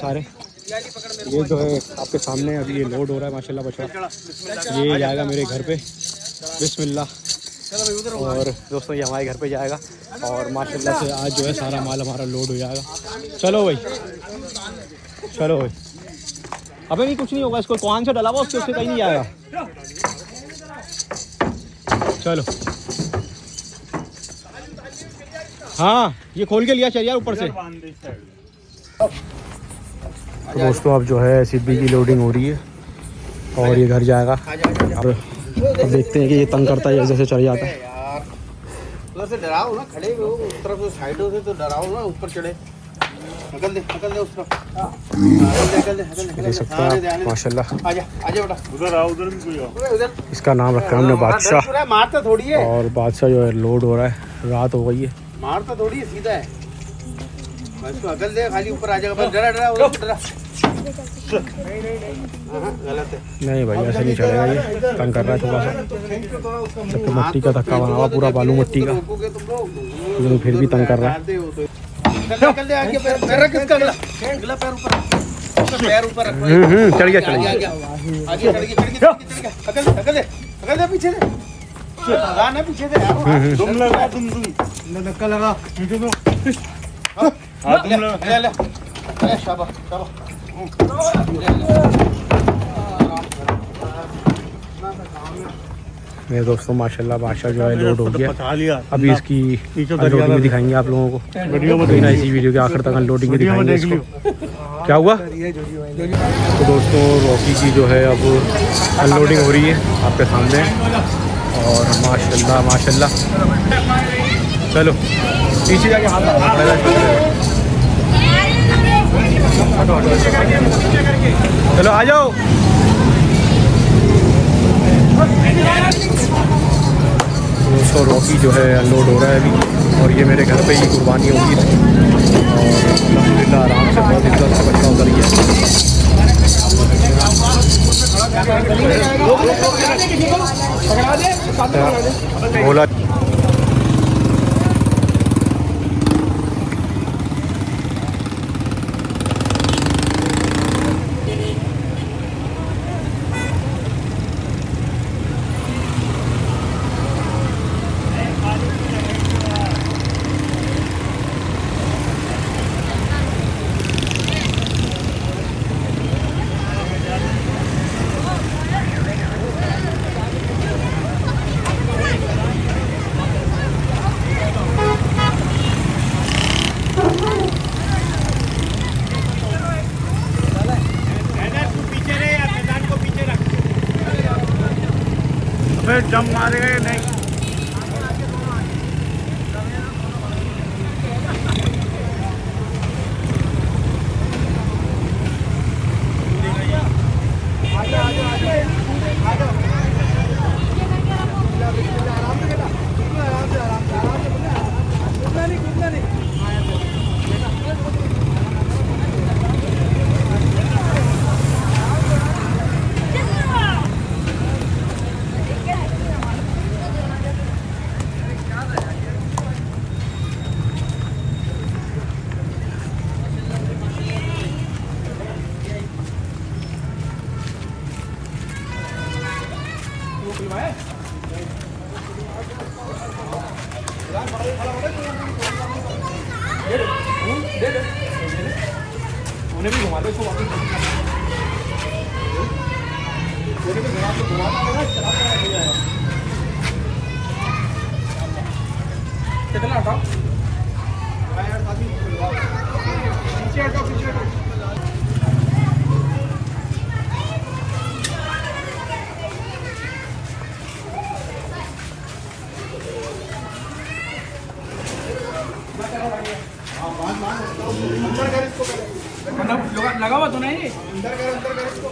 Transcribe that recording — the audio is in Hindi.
सारे ये जो है आपके सामने अभी ये लोड हो रहा है माशाल्लाह बछड़ा। ये जाएगा मेरे घर पे बिस्मिल्लाह। और दोस्तों ये हमारे घर पे जाएगा और माशाल्लाह से आज जो है सारा माल हमारा लोड हो जाएगा। चलो भाई चलो भाई। अबे नहीं कुछ नहीं होगा, इसको कौन सा डला हुआ उससे कहीं नहीं जाएगा। चलो हाँ ये खोल के लिया चलिए ऊपर से। तो दोस्तों अब जो है सिब्बी की लोडिंग हो रही है और ये घर जाएगा। अब देखते हैं कि ये तंग करता है जैसे चढ़ जाता है। उधर से डराओ ना, खड़े हो उस तरफ से साइडों से तो डराओ ना, ऊपर चढ़े निकल दे उस तरफ। देख सकते हैं आप माशाल्लाह। आजा बेटा उधर आओ, उधर भी कोई आओ। इसका नाम रखा हमने बादशाह। मारता थोड़ी है और बादशाह जो है लोड हो रहा है, रात हो गई है। मारता थोड़ी है, सीधा है बस। तो अकल दे, खाली ऊपर आ जाएगा बस। डरा उधर डरा। गलत है। नहीं भाई ऐसे नहीं चलेगा, ये तंग कर रहा है थोड़ा सा। जब तो मट्टी का धक्का बना हुआ पूरा बालू मट्टी का, लेकिन फिर भी तंग कर रहा है। निकल दे आगे। पैर रख इसका, अगला पैर ऊपर, पैर ऊपर रख। चढ़ गया आगे चढ़ गया। अकल दे पीछे दे, लगाना पीछे दे। तुम लगा, तुम धक्का लगा। हां तुम लगा, ले शाबाश। मेरे दोस्तों माशाल्लाह बादशाह जो है लोड हो गया। अभी इसकी लोडिंग भी दिखाएंगे आप लोगों को, ना इसी वीडियो के आखिर तक अनलोडिंग भी दिखाएंगे इसको। क्या हुआ? तो दोस्तों रॉकी की जो है अब अनलोडिंग हो रही है आपके सामने और माशाल्लाह। चलो पीछे जाके हाथ चलो आ जाओ। दोस्तों रॉकी जो है अनलोड हो रहा है अभी और ये मेरे घर पे ही कुर्बानी होगी इसकी। और अल्हम्दुलिल्लाह आराम से बहुत इज्जत से बच्चा उतर गया। बोला जम मारेगा नहीं। उन्हें भी घुमा दो इसको वापस। उन्हें भी घुमा दो, कितना हटाओ यार, साथी पीछे हटाओ। अंदर कर इसको, लगा हुआ तो नहीं, अंदर कर इसको।